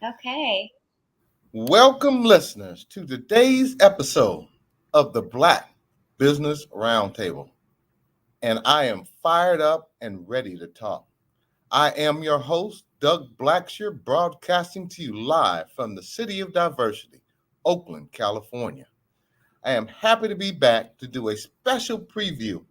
Okay. Welcome, listeners, to today's episode of the Black Business Roundtable. And I am fired up and ready to talk. I am your host, Doug Blacksher, broadcasting to you live from the City of Diversity, Oakland, California. I am happy to be back to do a special preview.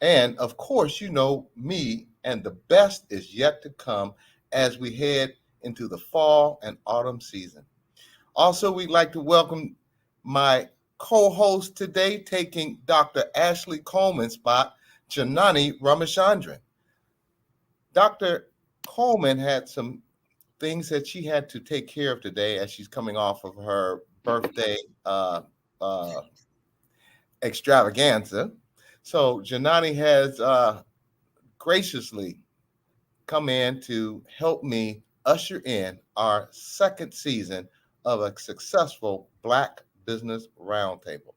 And of course, you know me, and the best is yet to come as we head into the fall and autumn season. Also, we'd like to welcome my co-host today, taking Dr. Ashley Coleman's spot, Janani Ramachandran. Dr. Coleman had some things that she had to take care of today as she's coming off of her birthday uh, extravaganza. So Janani has graciously come in to help me usher in our second season of a successful Black Business Roundtable.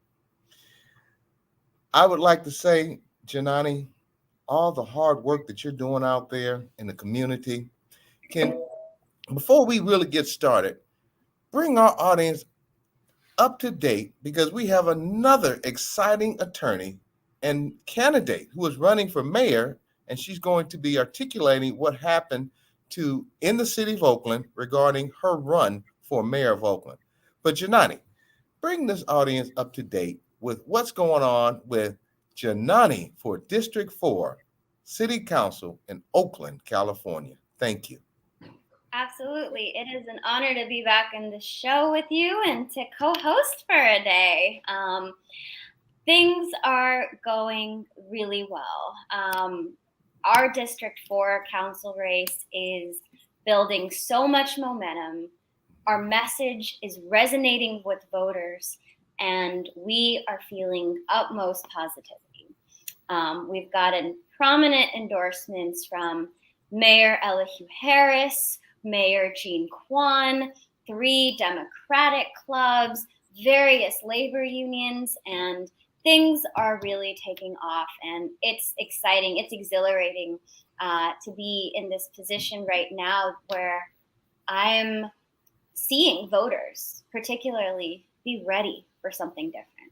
I would like to say, Janani, all the hard work that you're doing out there in the community can, before we really get started, bring our audience up to date because we have another exciting attorney and candidate who is running for mayor, and she's going to be articulating what happened to in the city of Oakland regarding her run for mayor of Oakland. But Janani, bring this audience up to date with what's going on with Janani for District 4 City Council in Oakland, California. Thank you. Absolutely. It is an honor to be back in the show with you and to co host for a day. Things are going really well. Our District 4 council race is building so much momentum. Our message is resonating with voters, and we are feeling utmost positivity. We've gotten prominent endorsements from Mayor Elihu Harris, Mayor Jean Quan, 3 Democratic clubs, various labor unions, and things are really taking off. And it's exciting, it's exhilarating to be in this position right now where I'm seeing voters, particularly, be ready for something different.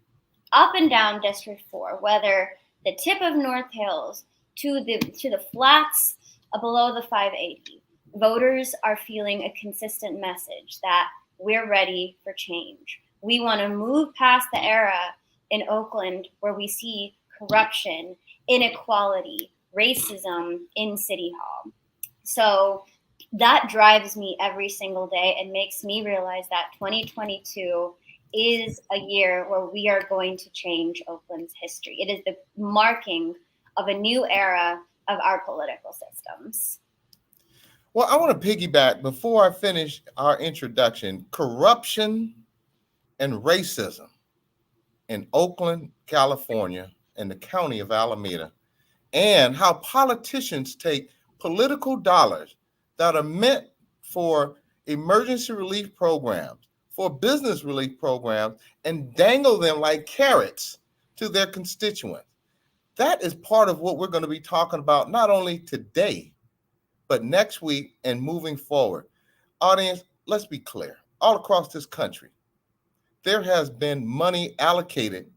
Up and down District 4, whether the tip of North Hills to the flats below the 580, voters are feeling a consistent message that we're ready for change. We want to move past the era in Oakland where we see corruption, inequality, racism in City Hall. So that drives me every single day and makes me realize that 2022 is a year where we are going to change Oakland's history. It is the marking of a new era of our political systems. Well, I want to piggyback before I finish our introduction. Corruption and racism in Oakland, California, and the county of Alameda, and how politicians take political dollars that are meant for emergency relief programs, for business relief programs, and dangle them like carrots to their constituents. That is part of what we're going to be talking about not only today, but next week and moving forward. Audience, let's be clear. All across this country, there has been money allocated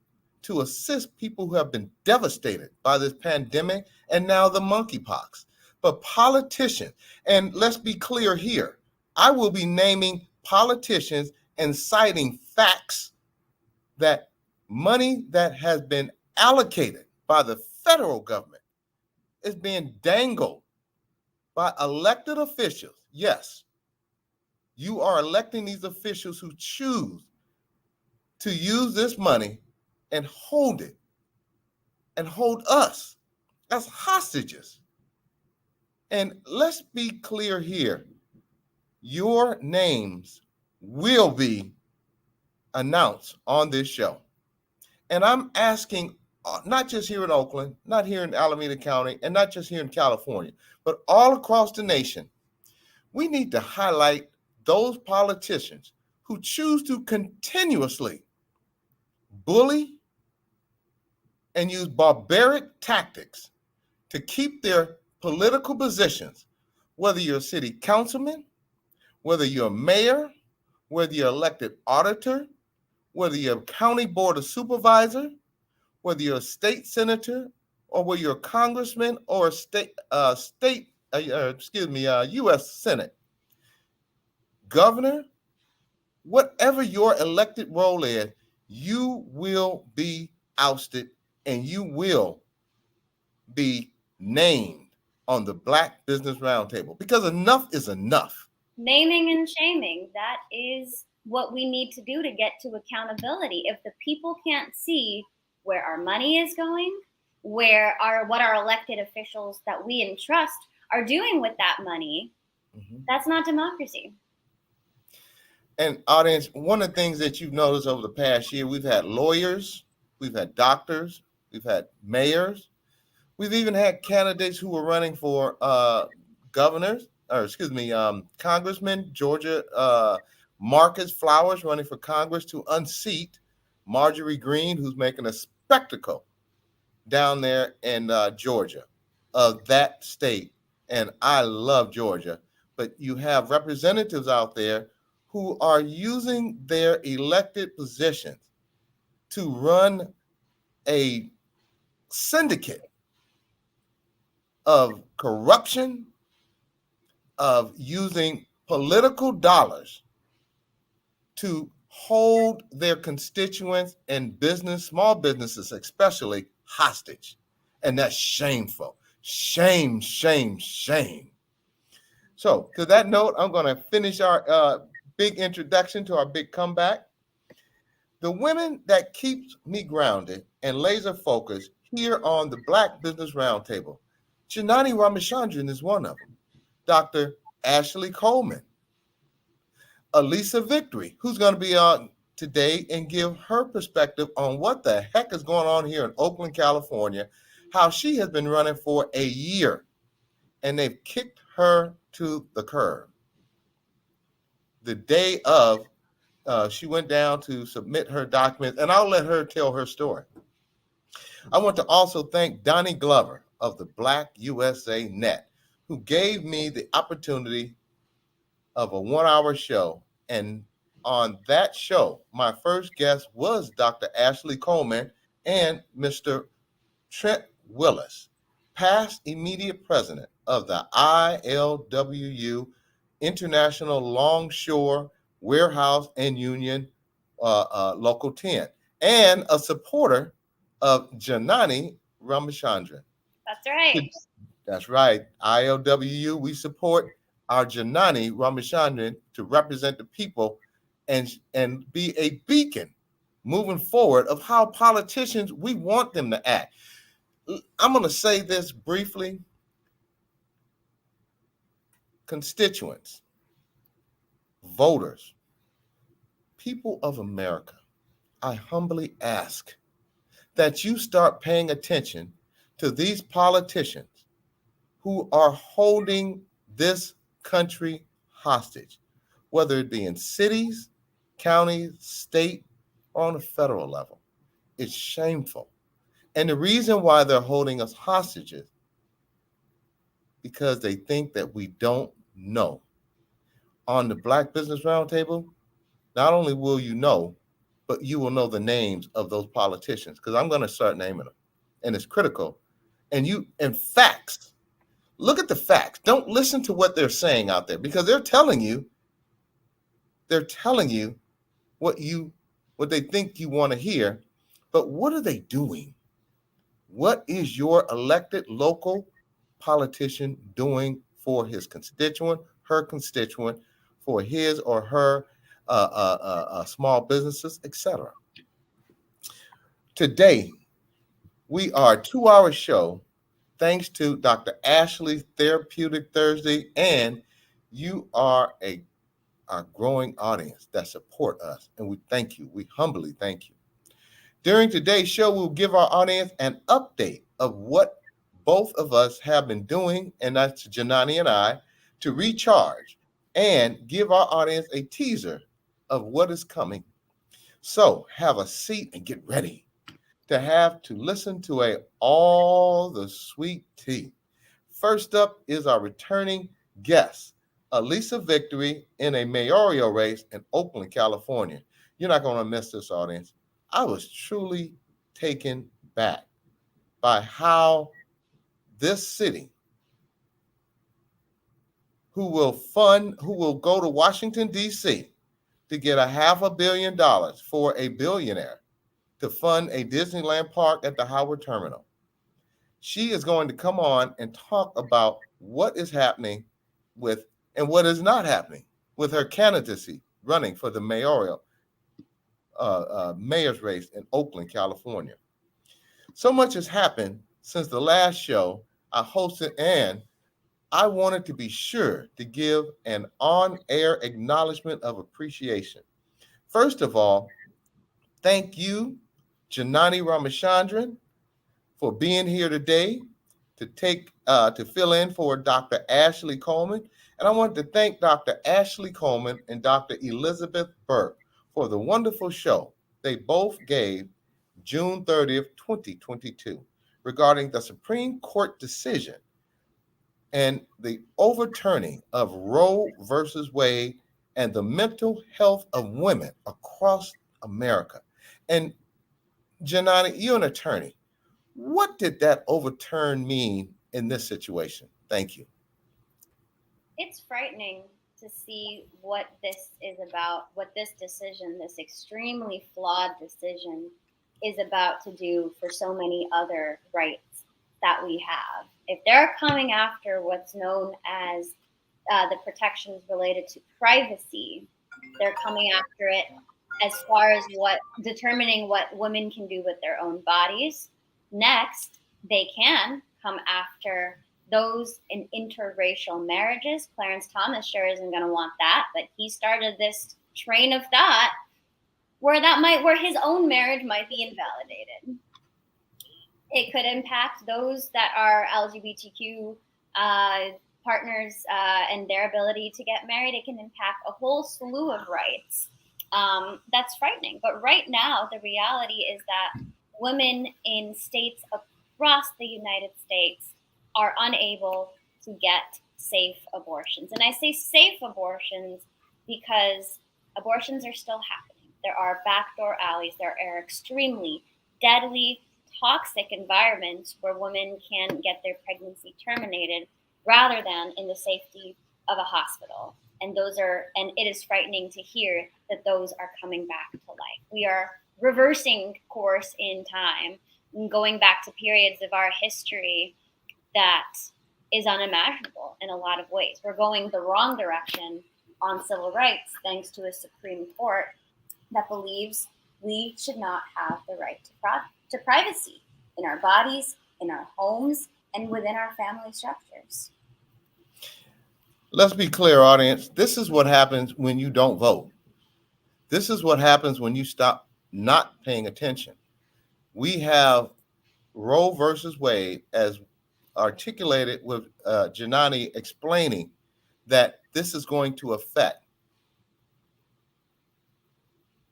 to assist people who have been devastated by this pandemic and now the monkeypox. But politicians, and let's be clear here, I will be naming politicians and citing facts that money that has been allocated by the federal government is being dangled by elected officials. Yes, you are electing these officials who choose to use this money and hold it and hold us as hostages. And let's be clear here, your names will be announced on this show. And I'm asking, not just here in Oakland, not here in Alameda County, and not just here in California, but all across the nation, we need to highlight those politicians who choose to continuously bully and use barbaric tactics to keep their political positions, whether you're a city councilman, whether you're a mayor, whether you're elected auditor, whether you're a county board of supervisor, whether you're a state senator, or whether you're a congressman or a U.S. Senate, governor, whatever your elected role is, you will be ousted and you will be named on the Black Business Roundtable because enough is enough. Naming and shaming, that is what we need to do to get to accountability. If the people can't see where our money is going, what our elected officials that we entrust are doing with that money, that's not democracy. And audience, one of the things that you've noticed over the past year, we've had lawyers, we've had doctors, we've had mayors, we've even had candidates who were running for Congressman Georgia Marcus Flowers running for Congress to unseat Marjorie Greene, who's making a spectacle down there in Georgia of that state. And I love Georgia, but you have representatives out there who are using their elected positions to run a syndicate of corruption, of using political dollars to hold their constituents and small businesses especially, hostage. And that's shameful. Shame, shame, shame. So to that note, I'm going to finish our big introduction to our big comeback. The women that keeps me grounded and laser focused here on the Black Business Roundtable, Janani Ramachandran is one of them. Dr. Ashley Coleman, Allyssa Victory, who's going to be on today and give her perspective on what the heck is going on here in Oakland, California, how she has been running for a year, and they've kicked her to the curb. The day of, she went down to submit her documents, and I'll let her tell her story. I want to also thank Donnie Glover of the Black USA Net, who gave me the opportunity of a 1-hour show. And on that show, my first guest was Dr. Ashley Coleman and Mr. Trent Willis, past immediate president of the ILWU, International Longshore Warehouse and Union Local 10, and a supporter of Janani Ramachandran. That's right. That's right. ILWU, we support our Janani Ramachandran to represent the people and be a beacon moving forward of how politicians, we want them to act. I'm going to say this briefly. Constituents, voters, people of America, I humbly ask that you start paying attention to these politicians who are holding this country hostage, whether it be in cities, counties, state, or on a federal level. It's shameful. And the reason why they're holding us hostages because they think that we don't know. On the Black Business Roundtable, not only will you know, but you will know the names of those politicians, because I'm going to start naming them. And it's critical. And facts. Look at the facts. Don't listen to what they're saying out there, because they're telling you what they think you want to hear. But what are they doing? What is your elected local politician doing for his constituent, her constituent, for his or her small businesses, etc.? Today, we are a 2-hour show thanks to Dr. Ashley Therapeutic Thursday, and you are our growing audience that support us, and we thank you. We humbly thank you. During today's show, we'll give our audience an update of what both of us have been doing, and that's Janani and I, to recharge and give our audience a teaser of what is coming. So have a seat and get ready to listen to All the Sweet Tea. First up is our returning guest, Allyssa Victory in a mayoral race in Oakland, California. You're not going to miss this, audience. I was truly taken back by how this city, who will go to Washington, D.C. to get $500 million for a billionaire to fund a Disneyland park at the Howard Terminal. She is going to come on and talk about what is happening with and what is not happening with her candidacy running for the mayor's race in Oakland, California. So much has happened since the last show I hosted, and I wanted to be sure to give an on-air acknowledgement of appreciation. First of all, thank you, Janani Ramachandran, for being here today to fill in for Dr. Ashley Coleman. And I want to thank Dr. Ashley Coleman and Dr. Elizabeth Burke for the wonderful show they both gave June 30th, 2022, regarding the Supreme Court decision and the overturning of Roe versus Wade and the mental health of women across America. And Janani, you're an attorney. What did that overturn mean in this situation? Thank you. It's frightening to see what this is about, what this decision, this extremely flawed decision, is about to do for so many other rights that we have. If they're coming after what's known as the protections related to privacy, they're coming after it as far as determining what women can do with their own bodies. Next, they can come after those in interracial marriages. Clarence Thomas sure isn't going to want that, but he started this train of thought where his own marriage might be invalidated. It could impact those that are LGBTQ partners and their ability to get married. It can impact a whole slew of rights. That's frightening. But right now, the reality is that women in states across the United States are unable to get safe abortions. And I say safe abortions because abortions are still happening. There are backdoor alleys. There are extremely deadly, toxic environments where women can get their pregnancy terminated rather than in the safety of a hospital. And it is frightening to hear that those are coming back to life. We are reversing course in time and going back to periods of our history that is unimaginable in a lot of ways. We're going the wrong direction on civil rights thanks to a Supreme Court that believes we should not have the right to privacy in our bodies, in our homes, and within our family structures. Let's be clear, audience. This is what happens when you don't vote. This is what happens when you stop not paying attention. We have Roe versus Wade as articulated with Janani explaining that this is going to affect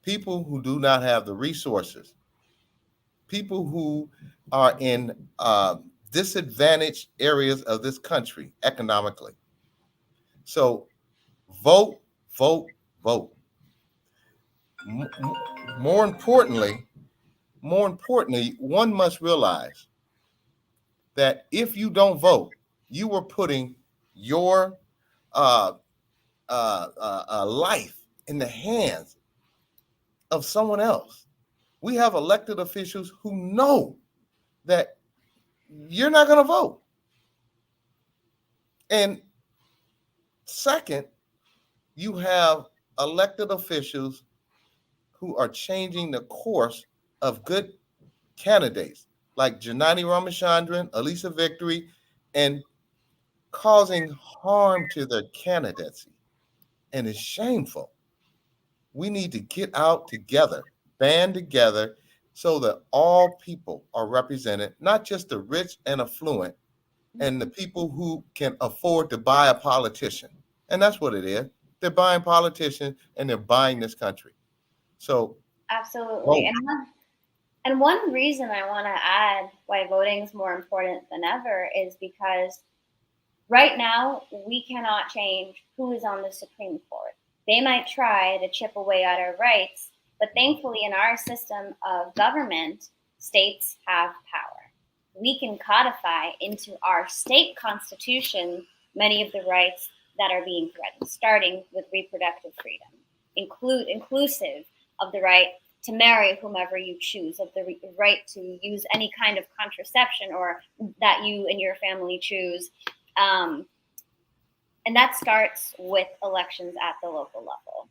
people who do not have the resources, people who are in disadvantaged areas of this country economically. So vote, vote, vote. More importantly, one must realize that if you don't vote, you are putting your life in the hands of someone else. We have elected officials who know that you're not going to vote. And second, you have elected officials who are changing the course of good candidates like Janani Ramachandran, Allyssa Victory, and causing harm to their candidacy. And it's shameful. We need to get out together, band together, so that all people are represented, not just the rich and affluent and the people who can afford to buy a politician. And that's what it is. They're buying politicians and they're buying this country. So absolutely. And one reason I want to add why voting is more important than ever is because Right now, we cannot change who is on the Supreme Court. They might try to chip away at our rights, but thankfully, in our system of government, states have power. We can codify into our state constitution many of the rights that are being threatened, starting with reproductive freedom, inclusive of the right to marry whomever you choose, of the right to use any kind of contraception or that you and your family choose. Um, and that starts with elections at the local level.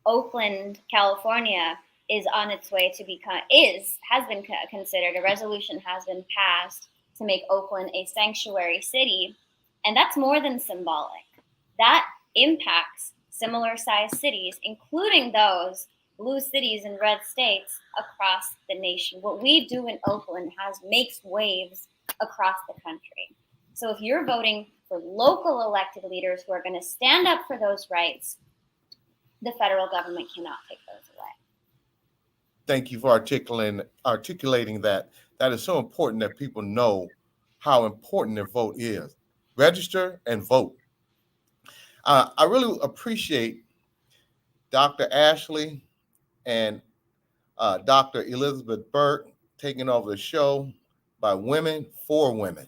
Oakland, California is on its way to become, has been considered, a resolution has been passed to make Oakland a sanctuary city. And that's more than symbolic. That impacts similar sized cities, including those blue cities and red states across the nation. What we do in Oakland makes waves across the country. So if you're voting for local elected leaders who are going to stand up for those rights, the federal government cannot take those away. Thank you for articulating that. That is so important that people know how important their vote is. Register and vote. I really appreciate Dr. Ashley and Dr. Elizabeth Burke taking over the show by women for women.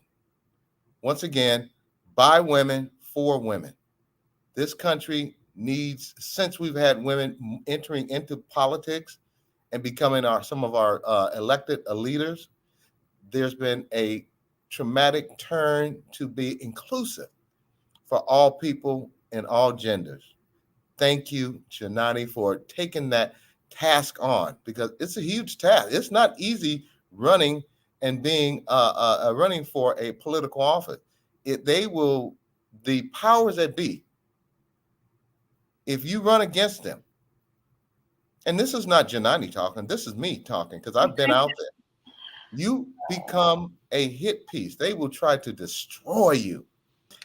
Once again, by women for women. This country needs, since we've had women entering into politics and becoming some of our elected leaders, there's been a traumatic turn to be inclusive for all people and all genders. Thank you, Shenani, for taking that task on, because it's a huge task. It's not easy running and being running for a political office. The powers that be, if you run against them, and this is not Janani talking, this is me talking, because I've been out there. You become a hit piece. They will try to destroy you.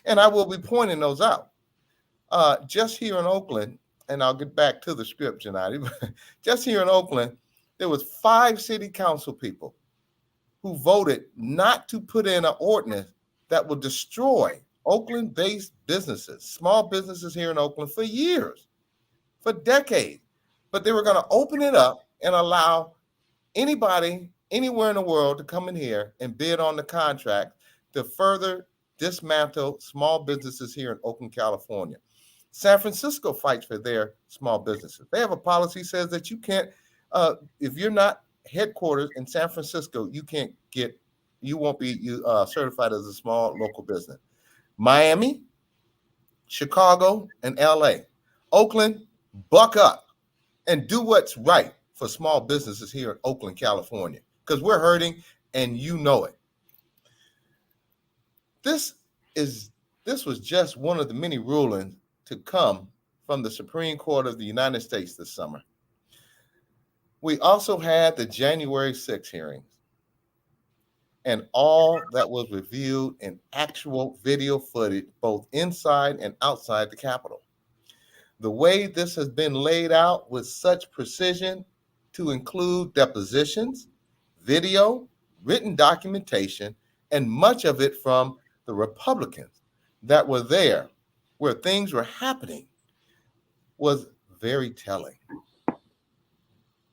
And I will be pointing those out. Just here in Oakland, and I'll get back to the script, Janani, but just here in Oakland, there was 5 city council people who voted not to put in an ordinance that will destroy Oakland-based businesses, small businesses here in Oakland for years, for decades. But they were going to open it up and allow anybody anywhere in the world to come in here and bid on the contract to further dismantle small businesses here in Oakland, California. San Francisco fights for their small businesses. They have a policy that says that you can't, if you're not headquarters in San Francisco, you won't be certified as a small local business. Miami, Chicago, and LA. Oakland, buck up and do what's right for small businesses here in Oakland, California, because we're hurting and you know it. This was just one of the many rulings to come from the Supreme Court of the United States this summer. We also had the January 6th hearings and all that was revealed in actual video footage, both inside and outside the Capitol. The way this has been laid out with such precision to include depositions, video, written documentation, and much of it from the Republicans that were there where things were happening was very telling.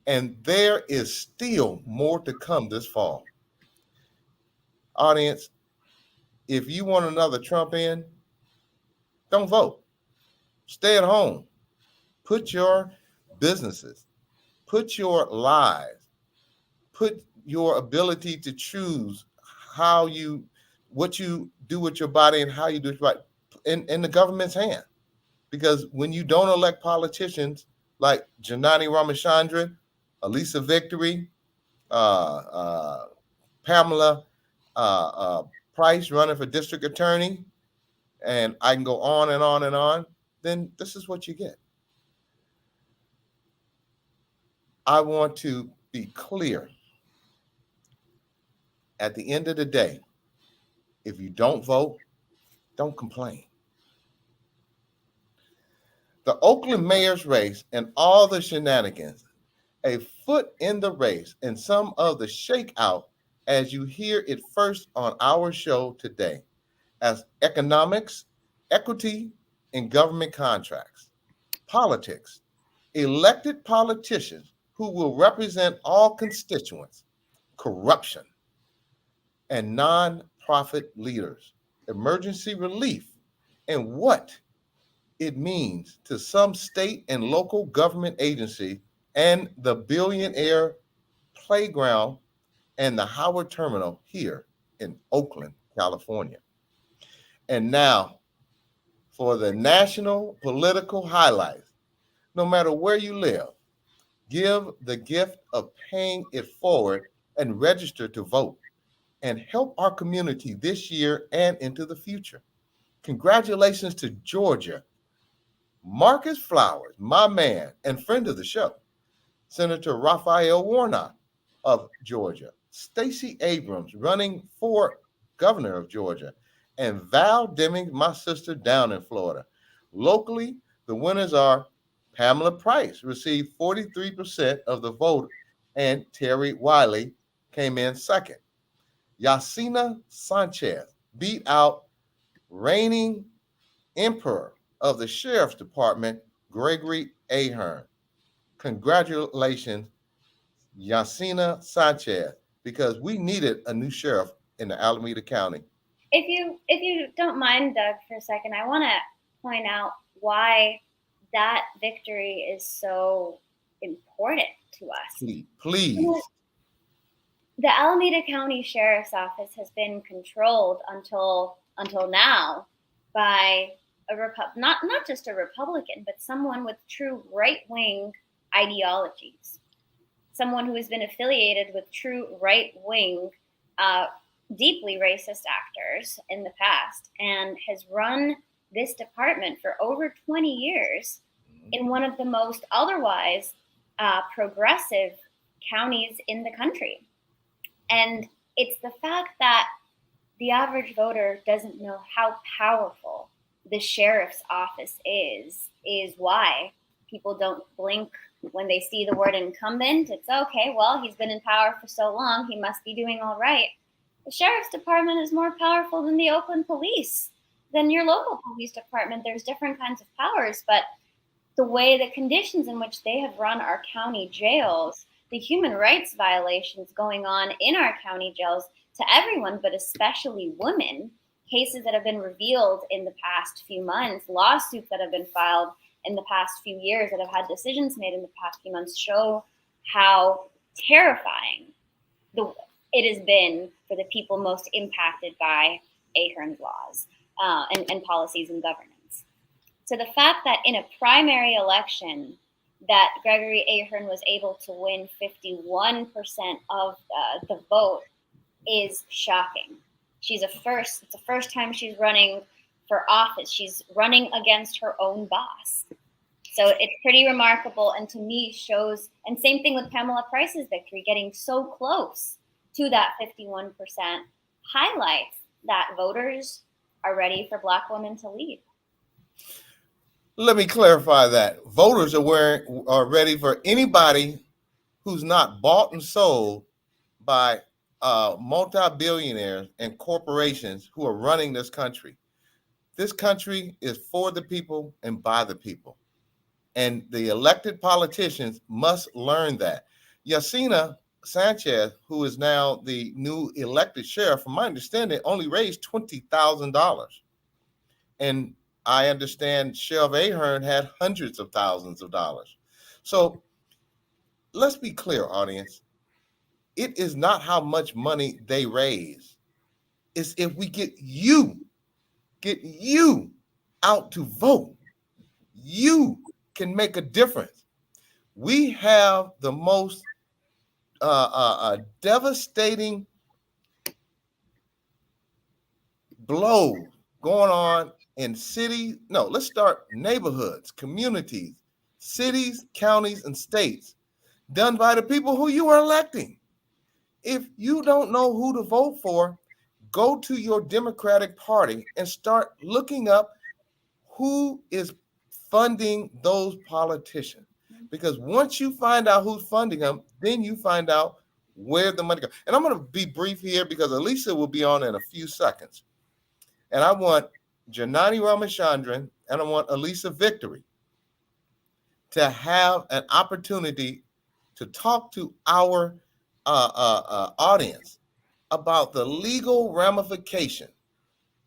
And there is still more to come this fall. Audience, if you want another Trump in, don't vote. Stay at home. Put your businesses, put your lives, put your ability to choose what you do with your body and how you do it right in the government's hand. Because when you don't elect politicians like Janani Ramachandran, Allyssa Victory, Pamela Price running for district attorney, and I can go on and on and on, then this is what you get. I want to be clear. At the end of the day, if you don't vote, don't complain. The Oakland Mayors race and all the shenanigans, a foot in the race and some of the shakeout as you hear it first on our show today. as economics, equity, and government contracts, politics, elected politicians who will represent all constituents, corruption, and nonprofit leaders, emergency relief, and what it means to some state and local government agency and the Billionaire playground and the Howard Terminal here in Oakland, California. And now for the national political highlights. No matter where you live, give the gift of paying it forward and register to vote and help our community this year and into the future. Congratulations to Georgia. Marcus Flowers, my man and friend of the show, Senator Raphael Warnock of Georgia, Stacey Abrams running for governor of Georgia, and Val Demings, my sister down in Florida. Locally, the winners are Pamela Price, received 43% of the vote, and Terry Wiley came in second. Yacina Sanchez beat out reigning emperor of the Sheriff's Department, Gregory Ahern. Congratulations, Yacina Sanchez, because we needed a new sheriff in the Alameda County. If you don't mind, Doug, for a second, I want to point out why that victory is so important to us. Please. The Alameda County Sheriff's Office has been controlled until now by not just a Republican, but someone with true right-wing ideologies, someone who has been affiliated with true right-wing, deeply racist actors in the past, and has run this department for over 20 years in one of the most otherwise progressive counties in the country. And it's the fact that the average voter doesn't know how powerful the sheriff's office is why people don't blink when they see the word incumbent. It's okay, well, he's been in power for so long, he must be doing all right. The sheriff's department is more powerful than the Oakland police, than your local police department. There's different kinds of powers, but the way, the conditions in which they have run our county jails, the human rights violations going on in our county jails to everyone, but especially women, cases that have been revealed in the past few months, lawsuits that have been filed in the past few years, that have had decisions made in the past few months, show how terrifying it has been for the people most impacted by Ahern's laws and policies and governance. So the fact that in a primary election that Gregory Ahern was able to win 51% of the vote is shocking. It's the first time she's running for office. She's running against her own boss. So it's pretty remarkable, and to me shows, and same thing with Pamela Price's victory, getting so close to that 51%, highlights that voters are ready for Black women to lead. Let me clarify that. Voters are ready for anybody who's not bought and sold by multi-billionaires and corporations who are running this country. This country is for the people and by the people. And the elected politicians must learn that. Yacina Sanchez, who is now the new elected sheriff, from my understanding, only raised $20,000. And I understand Sheriff Ahern had hundreds of thousands of dollars. So let's be clear, audience. It is not how much money they raise. It's if we get you out to vote. You can make a difference. We have the most devastating blow going on in cities. No, let's start neighborhoods, communities, cities, counties, and states, done by the people who you are electing. If you don't know who to vote for, go to your Democratic Party and start looking up who is funding those politicians. Because once you find out who's funding them, then you find out where the money goes. And I'm going to be brief here because Allyssa will be on in a few seconds. And I want Janani Ramachandran and I want Allyssa Victory to have an opportunity to talk to our audience about the legal ramification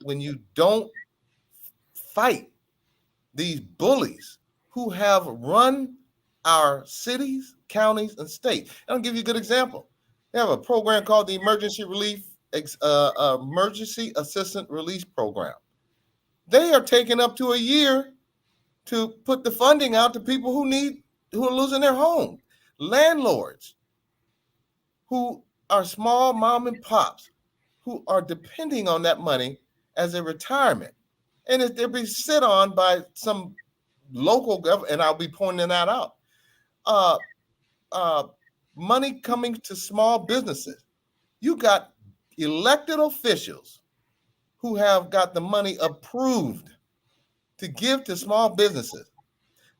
when you don't fight these bullies who have run our cities, counties, and states. And I'll give you a good example. They have a program called the Emergency Assistant Release Program. They are taking up to a year to put the funding out to people who are losing their home. Landlords who are small mom and pops who are depending on that money as a retirement. And if they're being sit on by some local government, and I'll be pointing that out. Uh, Money coming to small businesses. You got elected officials who have got the money approved to give to small businesses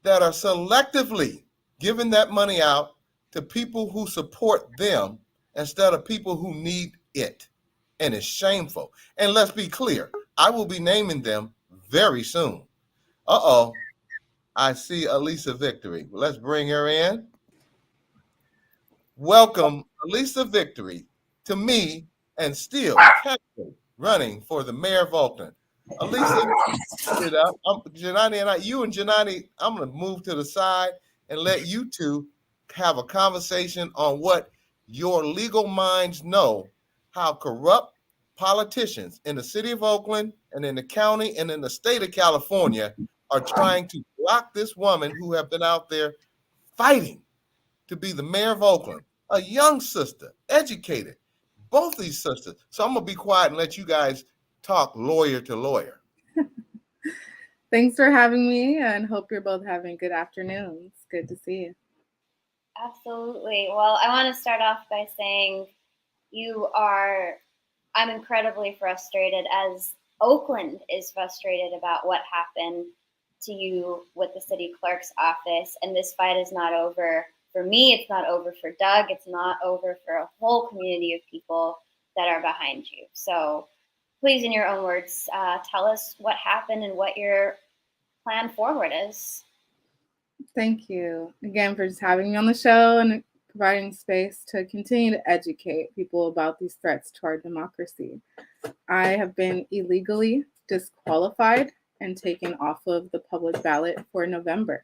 that are selectively giving that money out to people who support them instead of people who need it. And it's shameful. And let's be clear, I will be naming them very soon. Uh-oh, I see Allyssa Victory. Let's bring her in. Welcome, Allyssa Victory, to me and still running for the mayor of Oakland. Allyssa, Janani and you and Janani, I'm going to move to the side and let you two have a conversation on what your legal minds know, how corrupt politicians in the city of Oakland and in the county and in the state of California are trying to block this woman who have been out there fighting to be the mayor of Oakland, a young sister, educated, both these sisters. So I'm going to be quiet and let you guys talk lawyer to lawyer. Thanks for having me, and hope you're both having good afternoons. Good to see you. Absolutely. Well, I want to start off by saying I'm incredibly frustrated, as Oakland is frustrated about what happened to you with the city clerk's office. And this fight is not over for me. It's not over for Doug. It's not over for a whole community of people that are behind you. So please, in your own words, tell us what happened and what your plan forward is. Thank you again for just having me on the show and providing space to continue to educate people about these threats to our democracy. I have been illegally disqualified and taken off of the public ballot for November.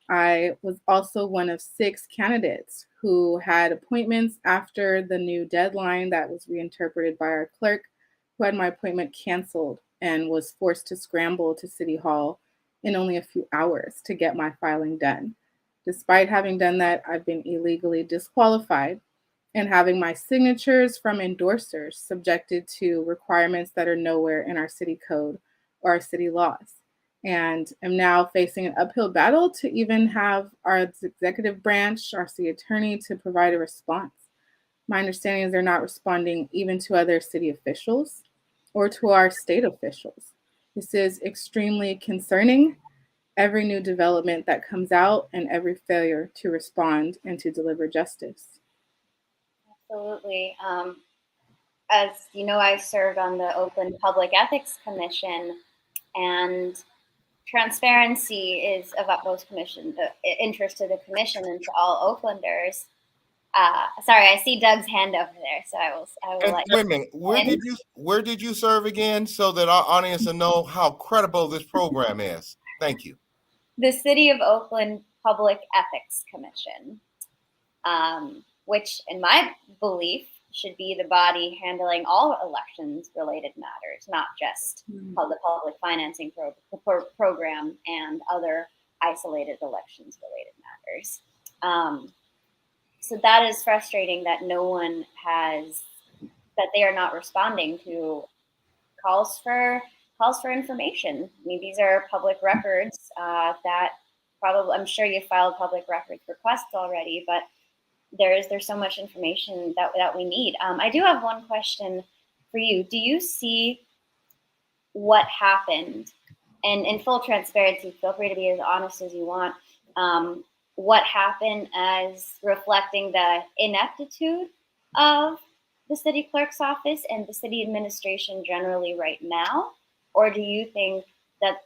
I was also one of 6 candidates who had appointments after the new deadline that was reinterpreted by our clerk, who had my appointment canceled and was forced to scramble to City Hall in only a few hours to get my filing done. Despite having done that, I've been illegally disqualified and having my signatures from endorsers subjected to requirements that are nowhere in our city code or our city laws. And am now facing an uphill battle to even have our executive branch, our city attorney, to provide a response. My understanding is they're not responding even to other city officials or to our state officials. This is extremely concerning. Every new development that comes out and every failure to respond and to deliver justice. Absolutely. As you know, I served on the Oakland Public Ethics Commission, and transparency is of utmost interest to the commission and to all Oaklanders. Sorry, I see Doug's hand over there, so I will let you. Wait a minute, where did you serve again, so that our audience will know how credible this program is? Thank you. The City of Oakland Public Ethics Commission, which, in my belief, should be the body handling all elections-related matters, not just the public financing program and other isolated elections-related matters. So that is frustrating that that they are not responding to calls for information. I mean, these are public records that probably, I'm sure you filed public records requests already, but there's so much information that we need. I do have one question for you. Do you see what happened? And in full transparency, feel free to be as honest as you want. What happened as reflecting the ineptitude of the city clerk's office and the city administration generally right now, Or do you think that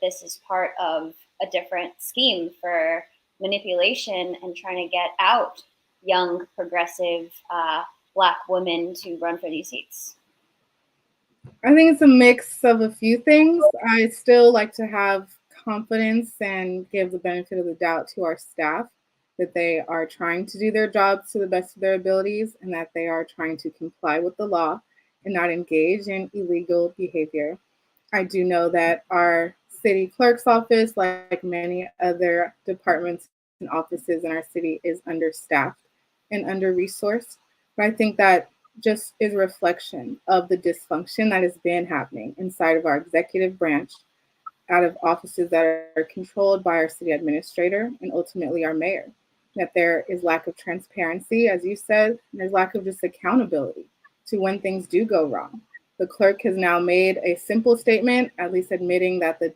this is part of a different scheme for manipulation and trying to get out young, progressive Black women to run for these seats? I think it's a mix of a few things. I still like to have confidence and give the benefit of the doubt to our staff that they are trying to do their jobs to the best of their abilities and that they are trying to comply with the law and not engage in illegal behavior. I do know that our city clerk's office, like many other departments and offices in our city, is understaffed and under-resourced. But I think that just is a reflection of the dysfunction that has been happening inside of our executive branch, out of offices that are controlled by our city administrator and ultimately our mayor. That there is lack of transparency, as you said, and there's lack of just accountability to when things do go wrong. The clerk has now made a simple statement, at least admitting that the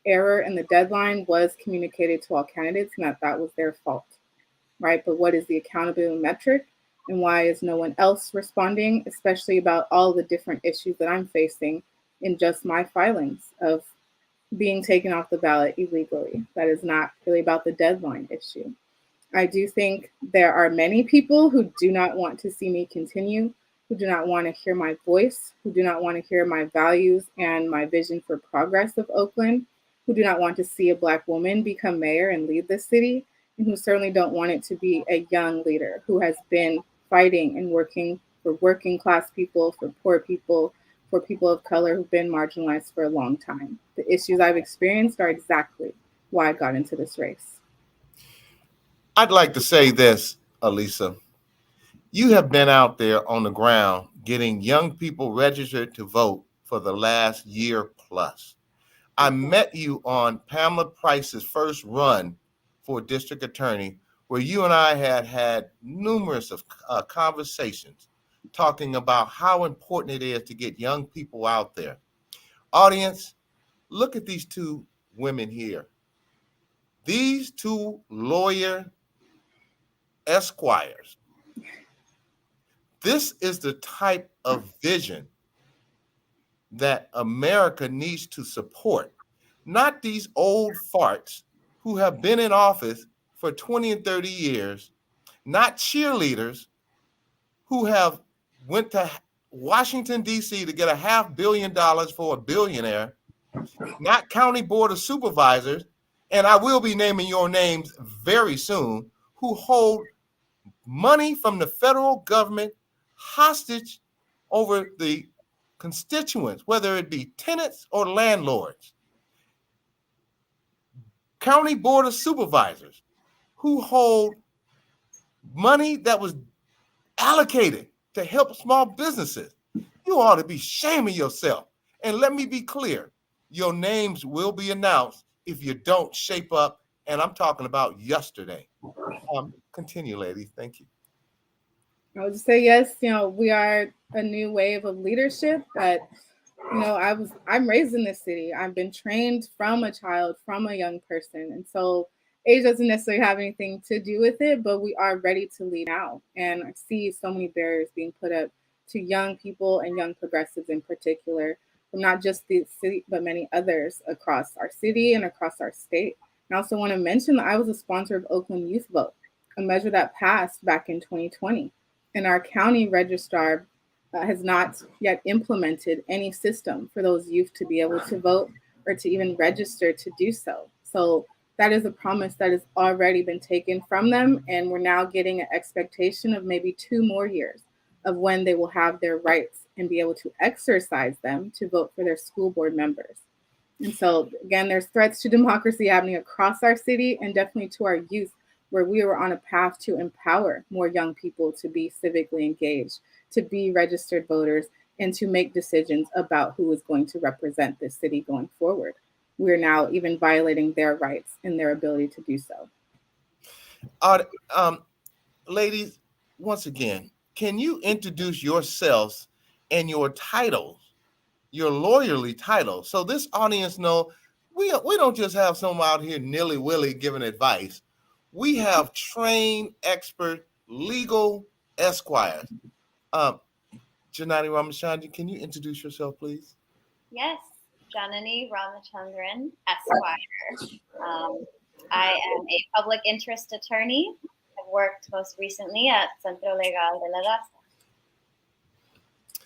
error in the deadline was communicated to all candidates and that that was their fault, right? But what is the accountability metric? And why is no one else responding, especially about all the different issues that I'm facing in just my filings of being taken off the ballot illegally? That is not really about the deadline issue. I do think there are many people who do not want to see me continue, who do not want to hear my voice, who do not want to hear my values and my vision for progress of Oakland, who do not want to see a Black woman become mayor and lead the city, and who certainly don't want it to be a young leader who has been fighting and working for working class people, for poor people, for people of color who've been marginalized for a long time. The issues I've experienced are exactly why I got into this race. I'd like to say this, Allyssa. You have been out there on the ground getting young people registered to vote for the last year plus. I met you on Pamela Price's first run for district attorney, where you and I had numerous of conversations talking about how important it is to get young people out there. Audience, look at these two women here. These two lawyer esquires. This is the type of vision that America needs to support, not these old farts who have been in office for 20 and 30 years, not cheerleaders who have went to Washington, D.C. to get $500 million for a billionaire, not county board of supervisors, and I will be naming your names very soon, who hold money from the federal government hostage over the constituents, whether it be tenants or landlords. County board of supervisors who hold money that was allocated to help small businesses. You ought to be shaming yourself. And let me be clear, your names will be announced if you don't shape up. And I'm talking about yesterday. Continue, ladies. Thank you. I would just say yes, we are a new wave of leadership, but I'm raised in this city. I've been trained from a child, from a young person. And so age doesn't necessarily have anything to do with it, but we are ready to lead now. And I see so many barriers being put up to young people and young progressives in particular, from not just the city, but many others across our city and across our state. And I also want to mention that I was a sponsor of Oakland Youth Vote, a measure that passed back in 2020. And our county registrar has not yet implemented any system for those youth to be able to vote or to even register to do so. So that is a promise that has already been taken from them. And we're now getting an expectation of maybe 2 more years of when they will have their rights and be able to exercise them to vote for their school board members. And so again, there's threats to democracy happening across our city and definitely to our youth, where we were on a path to empower more young people to be civically engaged, to be registered voters, and to make decisions about who is going to represent this city going forward. We're now even violating their rights and their ability to do so. Ladies, once again, can you introduce yourselves and your titles, your lawyerly titles, so this audience know we don't just have someone out here nilly-willy giving advice. We have trained, expert, legal esquires. Janani Ramachandran, can you introduce yourself, please? Yes, Janani Ramachandran, Esquire. I am a public interest attorney. I've worked most recently at Centro Legal de la Raza.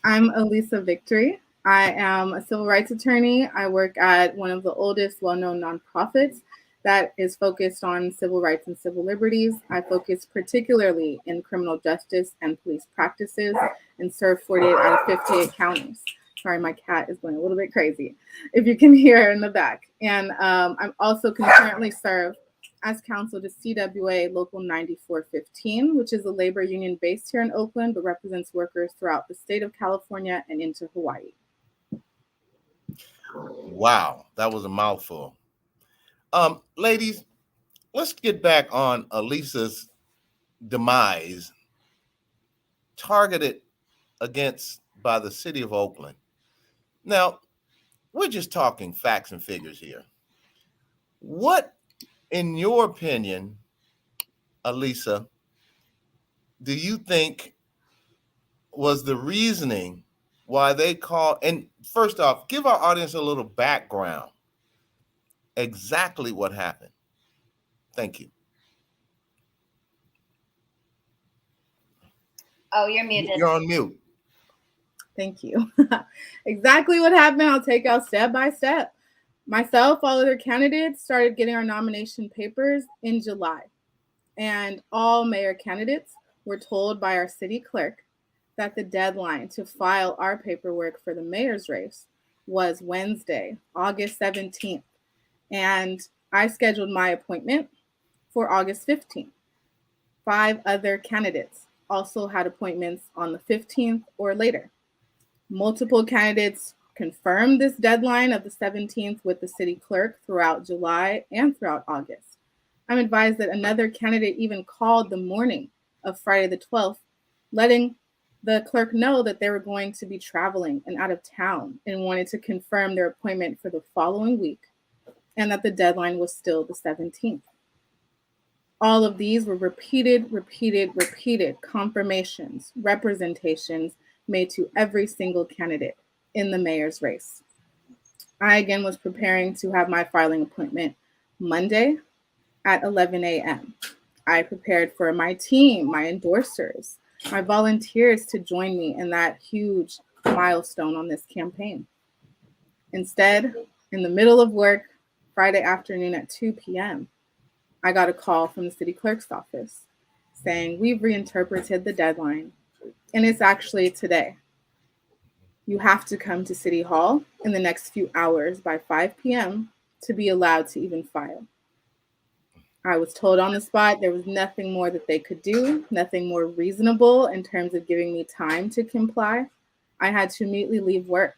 I'm Allyssa Victory. I am a civil rights attorney. I work at one of the oldest well-known nonprofits that is focused on civil rights and civil liberties. I focus particularly in criminal justice and police practices and serve 48 out of 58 counties. Sorry, my cat is going a little bit crazy, if you can hear her in the back. And I'm also concurrently serve as counsel to CWA Local 9415, which is a labor union based here in Oakland, but represents workers throughout the state of California and into Hawaii. Wow, that was a mouthful. Ladies, let's get back on Alyssa's demise, targeted against by the city of Oakland. Now, we're just talking facts and figures here. What, in your opinion, Allyssa, do you think was the reasoning why they called? And first off, give our audience a little background. Exactly what happened. Thank you. Oh, you're muted. You're on mute. Thank you. Exactly what happened. I'll take out step by step. Myself, all other candidates started getting our nomination papers in July. And all mayor candidates were told by our city clerk that the deadline to file our paperwork for the mayor's race was Wednesday, August 17th. And I scheduled my appointment for August 15th. 5 other candidates also had appointments on the 15th or later. Multiple candidates confirmed this deadline of the 17th with the city clerk throughout July and throughout August. I'm advised that another candidate even called the morning of Friday the 12th, letting the clerk know that they were going to be traveling and out of town and wanted to confirm their appointment for the following week and that the deadline was still the 17th. All of these were repeated confirmations, representations made to every single candidate in the mayor's race. I again was preparing to have my filing appointment Monday at 11 a.m. I prepared for my team, my endorsers, my volunteers to join me in that huge milestone on this campaign. Instead, in the middle of work, Friday afternoon at 2 p.m., I got a call from the city clerk's office saying, we've reinterpreted the deadline, and it's actually today. You have to come to City Hall in the next few hours by 5 p.m. to be allowed to even file. I was told on the spot there was nothing more that they could do, nothing more reasonable in terms of giving me time to comply. I had to immediately leave work.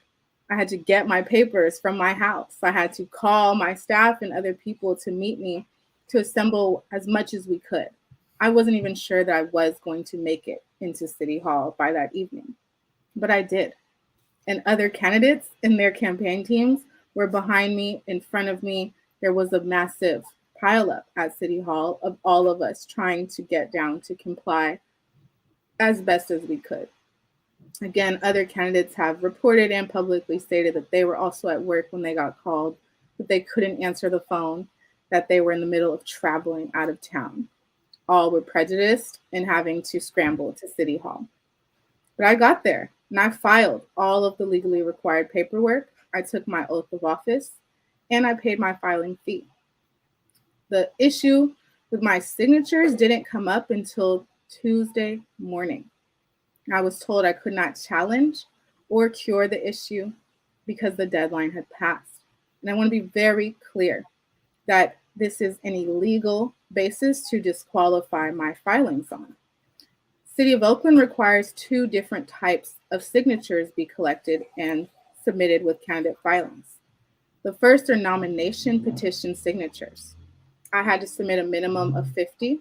I had to get my papers from my house. I had to call my staff and other people to meet me to assemble as much as we could. I wasn't even sure that I was going to make it into City Hall by that evening, but I did. And other candidates and their campaign teams were behind me, in front of me. There was a massive pileup at City Hall of all of us trying to get down to comply as best as we could. Again, other candidates have reported and publicly stated that they were also at work when they got called, that they couldn't answer the phone, that they were in the middle of traveling out of town. All were prejudiced and having to scramble to City Hall. But I got there and I filed all of the legally required paperwork. I took my oath of office and I paid my filing fee. The issue with my signatures didn't come up until Tuesday morning. I was told I could not challenge or cure the issue because the deadline had passed. And I want to be very clear that this is an illegal basis to disqualify my filings on. City of Oakland requires 2 different types of signatures be collected and submitted with candidate filings. The first are nomination petition signatures. I had to submit a minimum of 50.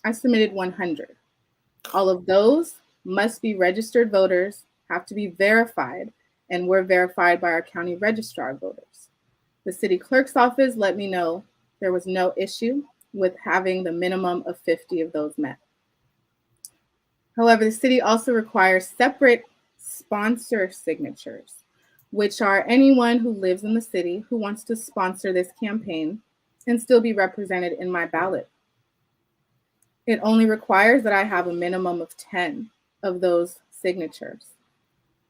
I submitted 100. All of those must be registered voters, have to be verified, and were verified by our county registrar of voters. The city clerk's office let me know there was no issue with having the minimum of 50 of those met. However, the city also requires separate sponsor signatures. which are anyone who lives in the city who wants to sponsor this campaign and still be represented in my ballot. It only requires that I have a minimum of 10 of those signatures.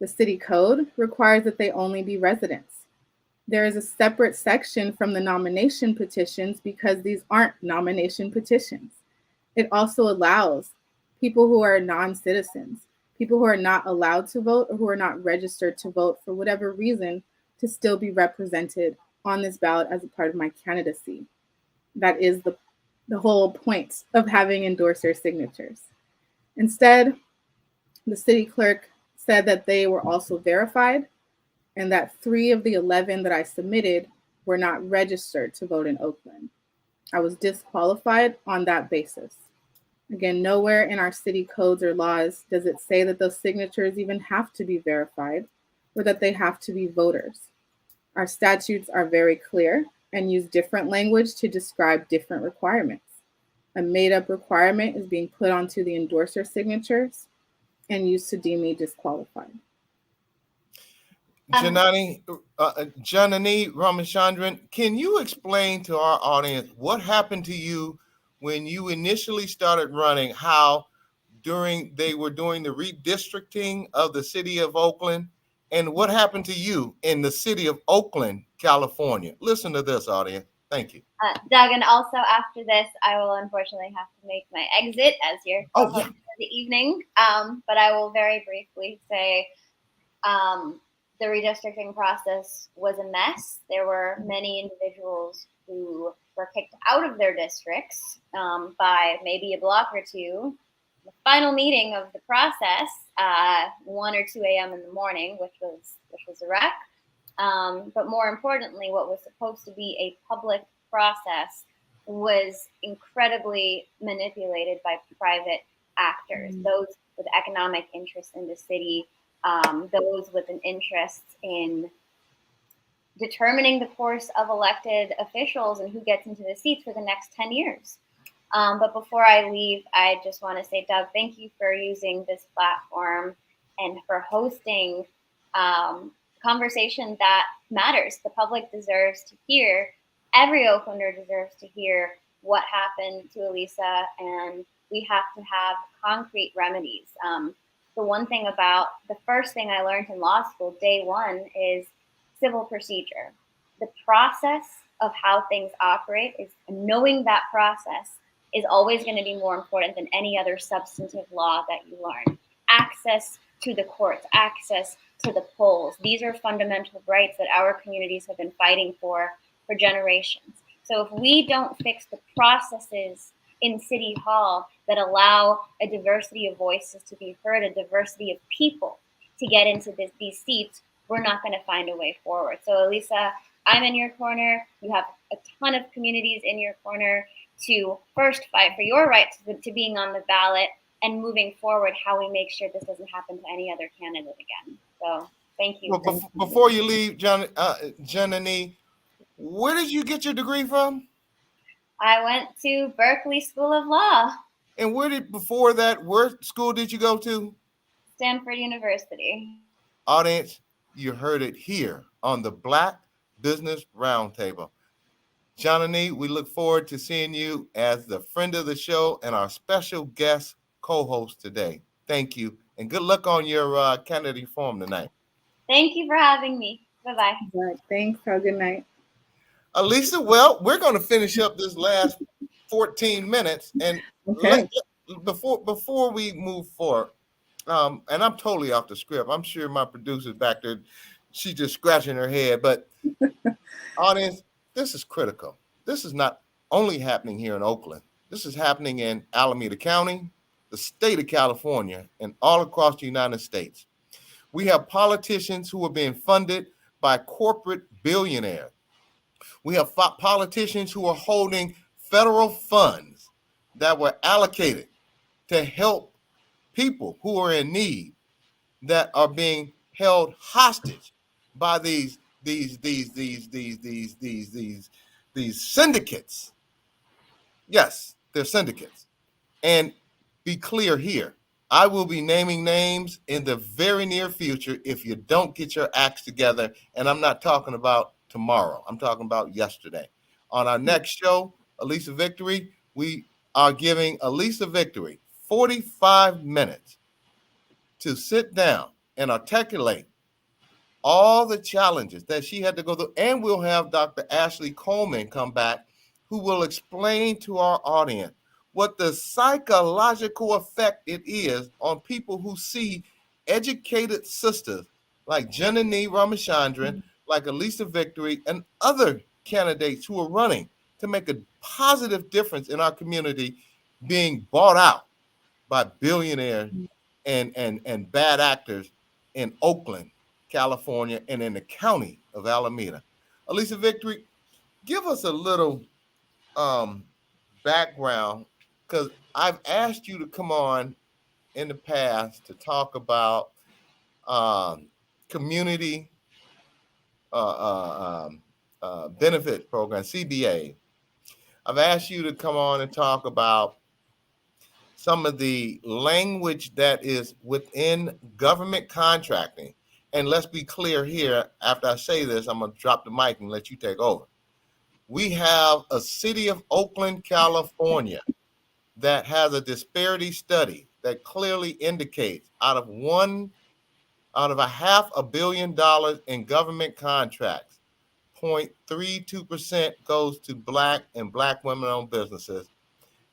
The city code requires that they only be residents. There is a separate section from the nomination petitions because these aren't nomination petitions. It also allows people who are non-citizens, people who are not allowed to vote or who are not registered to vote for whatever reason, to still be represented on this ballot as a part of my candidacy. That is the whole point of having endorser signatures. Instead, the city clerk said that they were also verified and that 3 of the 11 that I submitted were not registered to vote in Oakland. I was disqualified on that basis. Again, nowhere in our city codes or laws does it say that those signatures even have to be verified or that they have to be voters. Our statutes are very clear and use different language to describe different requirements. A made-up requirement is being put onto the endorser signatures and used to deem me disqualified. Janani Ramachandran, can you explain to our audience what happened to you when you initially started running, how they were doing the redistricting of the city of Oakland, and what happened to you in the city of Oakland, California? Listen to this, audience. Thank you. Doug, and also after this, I will unfortunately have to make my exit as your co-host for the evening. But I will very briefly say the redistricting process was a mess. There were many individuals who were kicked out of their districts by maybe a block or two. The final meeting of the process, 1 or 2 a.m. in the morning, which was a wreck. But more importantly, what was supposed to be a public process was incredibly manipulated by private actors, those with economic interest in the city, those with an interest in determining the course of elected officials and who gets into the seats for the next 10 years. But before I leave, I just want to say, Doug, thank you for using this platform and for hosting conversation that matters. The public deserves to hear, every Oaklander deserves to hear what happened to Allyssa, and we have to have concrete remedies. The first thing I learned in law school, day one, is civil procedure. The process of how things operate is knowing that process is always going to be more important than any other substantive law that you learn. Access to the courts, access to the polls. These are fundamental rights that our communities have been fighting for generations. So if we don't fix the processes in City Hall that allow a diversity of voices to be heard, a diversity of people to get into these seats, we're not going to find a way forward. So Allyssa, I'm in your corner. You have a ton of communities in your corner to first fight for your right to being on the ballot, and moving forward, how we make sure this doesn't happen to any other candidate again. So thank you. Well, before you leave, Janani, where did you get your degree from? I went to Berkeley School of Law. And before that, where school did you go to? Stanford University. Audience, you heard it here on the Black Business Roundtable. Janani, we look forward to seeing you as the friend of the show and our special guest co-host today. Thank you, and good luck on your candidate forum tonight. Thank you for having me. Bye-bye. Right, thanks. Have a good night. Allyssa, well, we're going to finish up this last 14 minutes. And before we move forward, and I'm totally off the script. I'm sure my producer's back there, she's just scratching her head. But audience, this is critical. This is not only happening here in Oakland. This is happening in Alameda County, the state of California, and all across the United States. We have politicians who are being funded by corporate billionaires. We have politicians who are holding federal funds that were allocated to help people who are in need, that are being held hostage by these syndicates. Yes, they're syndicates. And be clear here, I will be naming names in the very near future if you don't get your acts together. And I'm not talking about tomorrow. I'm talking about yesterday. On our next show, Allyssa Victory, we are giving Allyssa Victory 45 minutes to sit down and articulate all the challenges that she had to go through. And we'll have Dr. Ashley Coleman come back, who will explain to our audience what the psychological effect it is on people who see educated sisters like Janani Ramachandran, like Allyssa Victory, and other candidates who are running to make a positive difference in our community being bought out by billionaires and bad actors in Oakland, California, and in the county of Alameda. Allyssa Victory, give us a little background, because I've asked you to come on in the past to talk about community benefits program, CBA. I've asked you to come on and talk about some of the language that is within government contracting. And let's be clear here, after I say this, I'm going to drop the mic and let you take over. We have a city of Oakland, California, that has a disparity study that clearly indicates out of $500 million in government contracts, 0.32% goes to Black and Black women-owned businesses.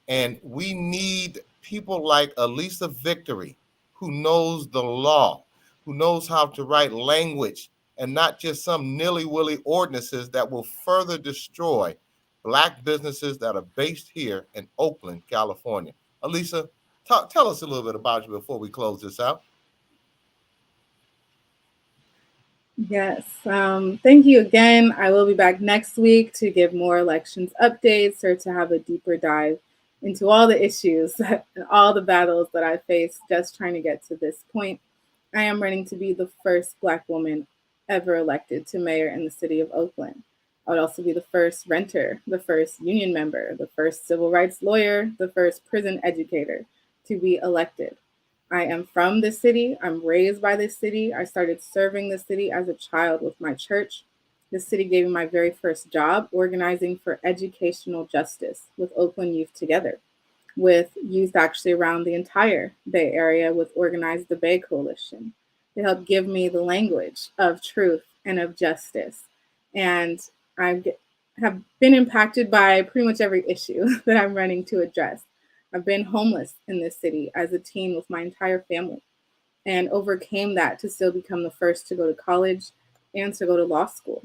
And we need people like Allyssa Victory, who knows the law, who knows how to write language, and not just some nilly-willy ordinances that will further destroy Black businesses that are based here in Oakland, California. Allyssa, tell us a little bit about you before we close this out. Yes. Thank you again. I will be back next week to give more elections updates or to have a deeper dive into all the issues and all the battles that I faced just trying to get to this point. I am running to be the first Black woman ever elected to mayor in the city of Oakland. I would also be the first renter, the first union member, the first civil rights lawyer, the first prison educator to be elected. I am from this city. I'm raised by this city. I started serving the city as a child with my church. The city gave me my very first job organizing for educational justice with Oakland Youth Together, with youth actually around the entire Bay Area with Organize the Bay Coalition. They helped give me the language of truth and of justice. And I have been impacted by pretty much every issue that I'm running to address. I've been homeless in this city as a teen with my entire family and overcame that to still become the first to go to college and to go to law school.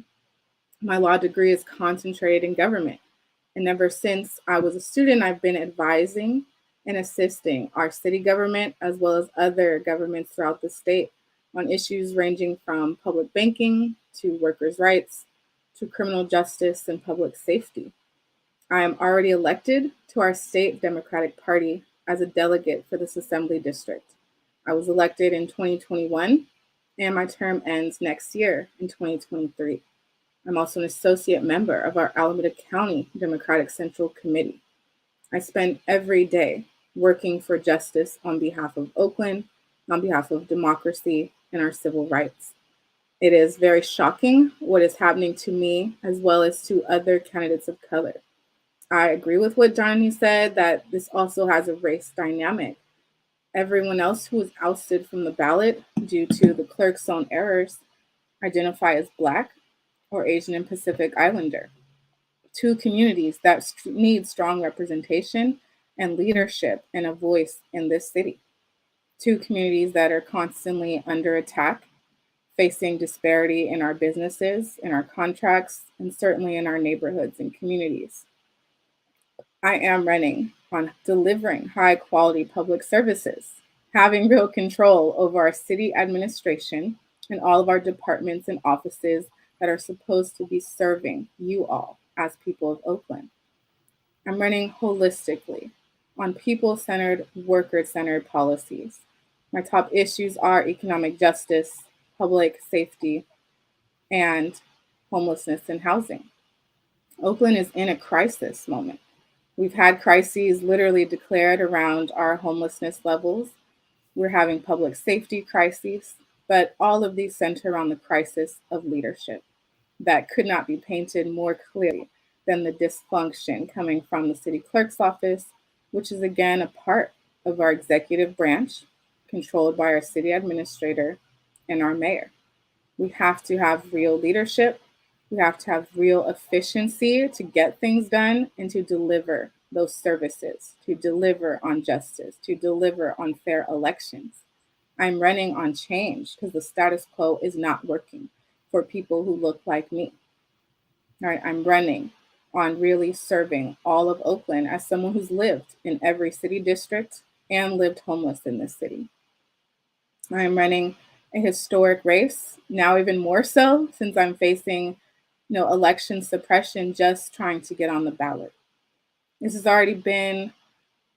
My law degree is concentrated in government. And ever since I was a student, I've been advising and assisting our city government as well as other governments throughout the state on issues ranging from public banking to workers' rights to criminal justice and public safety. I am already elected to our state Democratic Party as a delegate for this Assembly District. I was elected in 2021, and my term ends next year in 2023. I'm also an associate member of our Alameda County Democratic Central Committee. I spend every day working for justice on behalf of Oakland, on behalf of democracy and our civil rights. It is very shocking what is happening to me as well as to other candidates of color. I agree with what Johnny said, that this also has a race dynamic. Everyone else who was ousted from the ballot due to the clerk's own errors identify as Black or Asian and Pacific Islander, two communities that need strong representation and leadership and a voice in this city. Two communities that are constantly under attack, facing disparity in our businesses, in our contracts, and certainly in our neighborhoods and communities. I am running on delivering high quality public services, having real control over our city administration and all of our departments and offices that are supposed to be serving you all as people of Oakland. I'm running holistically on people-centered, worker-centered policies. My top issues are economic justice, public safety, and homelessness and housing. Oakland is in a crisis moment. We've had crises literally declared around our homelessness levels. We're having public safety crises, but all of these center around the crisis of leadership that could not be painted more clearly than the dysfunction coming from the city clerk's office, which is again a part of our executive branch, controlled by our city administrator and our mayor. We have to have real leadership. We have to have real efficiency to get things done and to deliver those services, to deliver on justice, to deliver on fair elections. I'm running on change because the status quo is not working for people who look like me. Right? I'm running on really serving all of Oakland as someone who's lived in every city district and lived homeless in this city. I'm running a historic race, now even more so since I'm facing election suppression just trying to get on the ballot. This has already been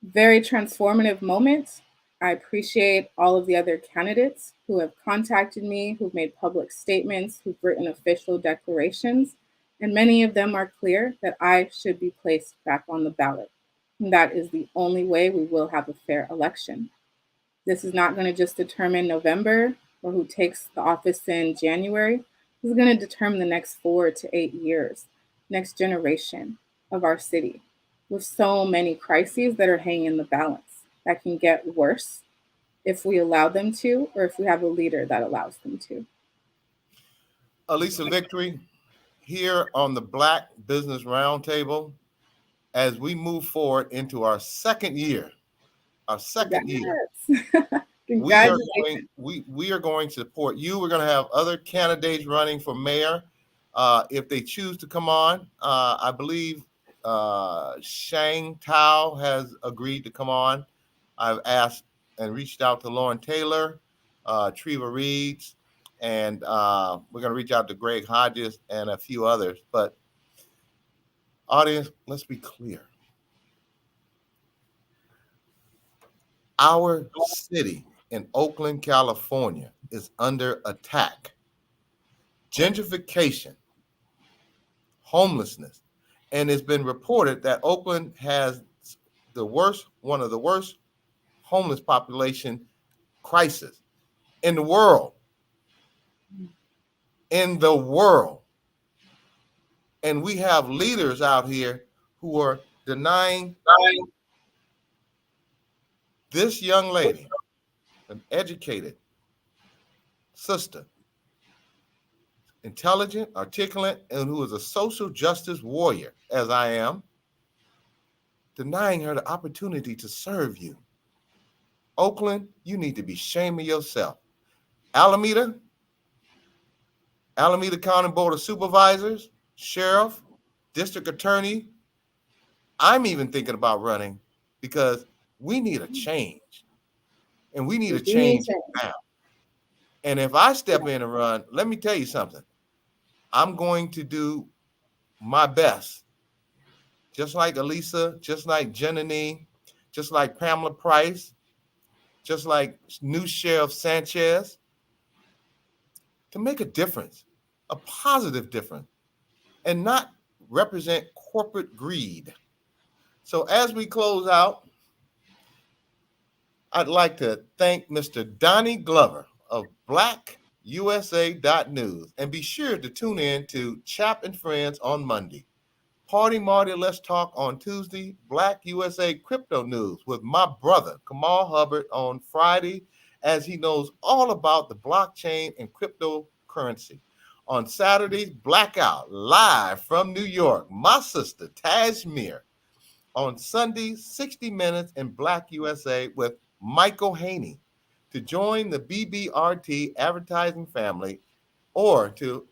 very transformative moment. I appreciate all of the other candidates who have contacted me, who've made public statements, who've written official declarations, and many of them are clear that I should be placed back on the ballot. And that is the only way we will have a fair election. This is not going to just determine November or who takes the office in January. This is going to determine the next 4 to 8 years, next generation of our city, with so many crises that are hanging in the balance that can get worse if we allow them to, or if we have a leader that allows them to. Allyssa Victory, here on the Black Business Roundtable, as we move forward into our second year, we are going to support you. We're going to have other candidates running for mayor. If they choose to come on, I believe Shang Tao has agreed to come on. I've asked and reached out to Lauren Taylor, Treva Reeds, and we're going to reach out to Greg Hodges and a few others. But audience, let's be clear. Our city in Oakland, California is under attack. Gentrification, homelessness, and it's been reported that Oakland has one of the worst homeless population crisis in the world. And we have leaders out here who are denying this young lady, an educated sister, intelligent, articulate, and who is a social justice warrior, as I am, denying her the opportunity to serve you. Oakland, you need to be ashamed of yourself. Alameda County Board of Supervisors, Sheriff, District Attorney, I'm even thinking about running because we need a change. And we need a change now. And if I step in and run, let me tell you something. I'm going to do my best. Just like Allyssa, just like Janine, just like Pamela Price, just like new Sheriff Sanchez, to make a difference, a positive difference, and not represent corporate greed. So as we close out, I'd like to thank Mr. Donnie Glover of BlackUSA.News, and be sure to tune in to Chap and Friends on Monday. Party Marty, Let's Talk on Tuesday, Black USA Crypto News with my brother, Kamal Hubbard, on Friday, as he knows all about the blockchain and cryptocurrency. On Saturdays, Blackout, live from New York, my sister, Tajmir. On Sundays, 60 Minutes in Black USA with Michael Haney. To join the BBRT advertising family or to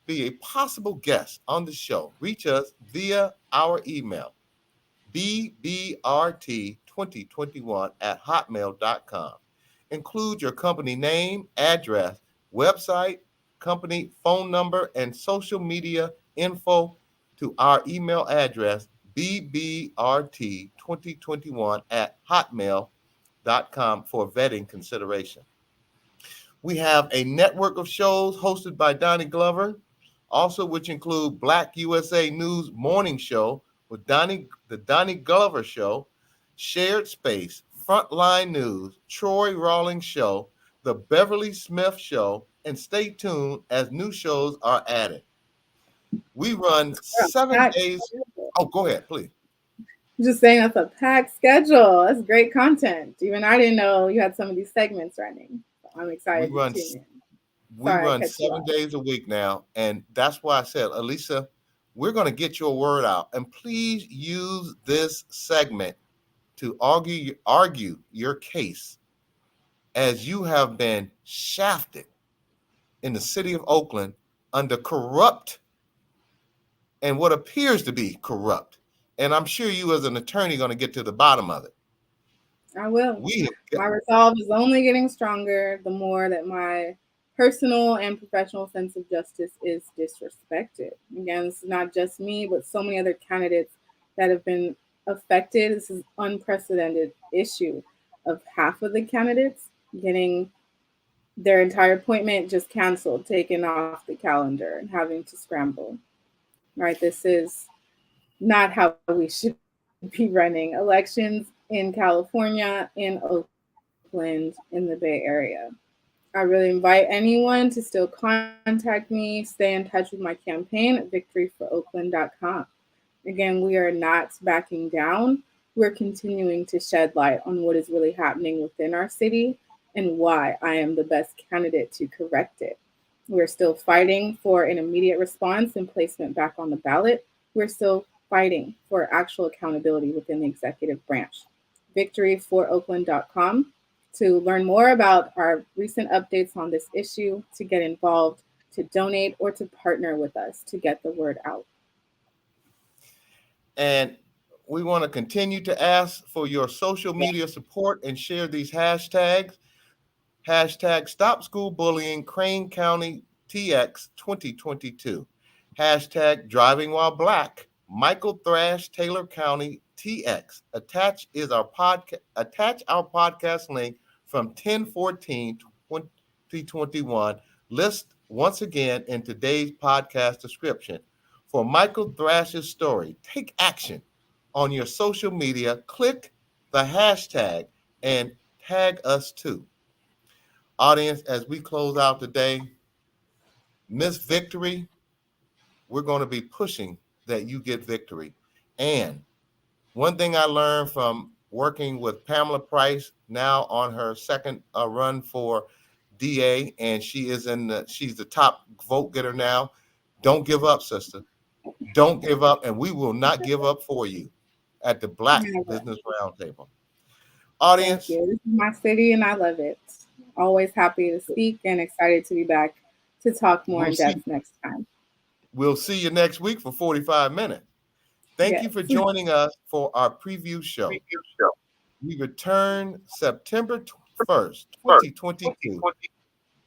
be a possible guest on the show, reach us via our email, bbrt2021@hotmail.com. Include your company name, address, website, company phone number, and social media info to our email address, bbrt2021@hotmail.com for vetting consideration. We have a network of shows hosted by Donnie Glover, also which include Black USA News Morning Show with the Donnie Glover Show, Shared Space, Frontline News, Troy Rawlings Show, The Beverly Smith Show, and stay tuned as new shows are added. We run 7 days. Oh, go ahead, please. Just saying that's a packed schedule. That's great content. Even I didn't know you had some of these segments running. So I'm excited to tune in. We run 7 days a week now, and that's why I said, Allyssa, we're going to get your word out, and please use this segment to argue your case, as you have been shafted in the city of Oakland under corrupt and what appears to be corrupt. And I'm sure you as an attorney are going to get to the bottom of it. I will. My resolve is only getting stronger the more that my personal and professional sense of justice is disrespected. Again, this is not just me, but so many other candidates that have been affected. This is unprecedented issue of half of the candidates getting their entire appointment just canceled, taken off the calendar, and having to scramble. Right? This is not how we should be running elections in California, in Oakland, in the Bay Area. I really invite anyone to still contact me, stay in touch with my campaign at victoryforoakland.com. Again, we are not backing down. We're continuing to shed light on what is really happening within our city and why I am the best candidate to correct it. We're still fighting for an immediate response and placement back on the ballot. We're still fighting for actual accountability within the executive branch. victoryforoakland.com to learn more about our recent updates on this issue, to get involved, to donate, or to partner with us to get the word out. And we want to continue to ask for your social media support and share these hashtags. Hashtag Stop School Bullying Crane County TX 2022. Hashtag Driving While Black Michael Thrash Taylor County TX. Attach our podcast link from 10/14/2021. List once again in today's podcast description. For Michael Thrash's story, take action on your social media. Click the hashtag and tag us too. Audience, as we close out today, Miss Victory, we're going to be pushing that you get victory. And one thing I learned from working with Pamela Price, now on her second run for DA, and she's the top vote getter now. Don't give up, sister. Don't give up, and we will not give up for you at the Black Business Roundtable. Audience, thank you. This is my city, and I love it. Always happy to speak and excited to be back to talk more in depth next time. We'll see you next week for 45 minutes. Thank you for joining us for our preview show. We return September 1st, 2022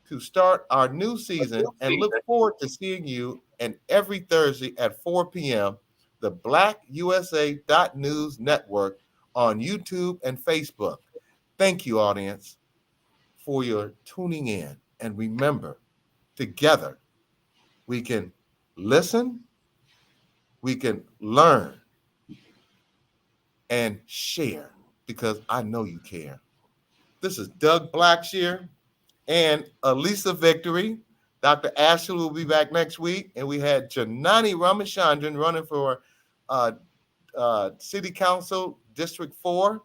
to start our new season and look forward to seeing you and every Thursday at 4 p.m. the BlackUSA.News Network on YouTube and Facebook. Thank you, audience, for your tuning in. And remember, together, we can listen, we can learn, and share, because I know you care. This is Doug Blacksher and Allyssa Victory. Dr. Ashley will be back next week. And we had Janani Ramachandran running for City Council District 4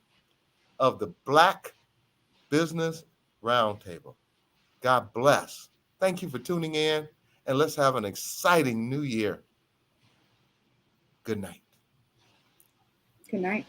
of the Black Business Roundtable. God bless. Thank you for tuning in, and let's have an exciting new year. Good night. Good night.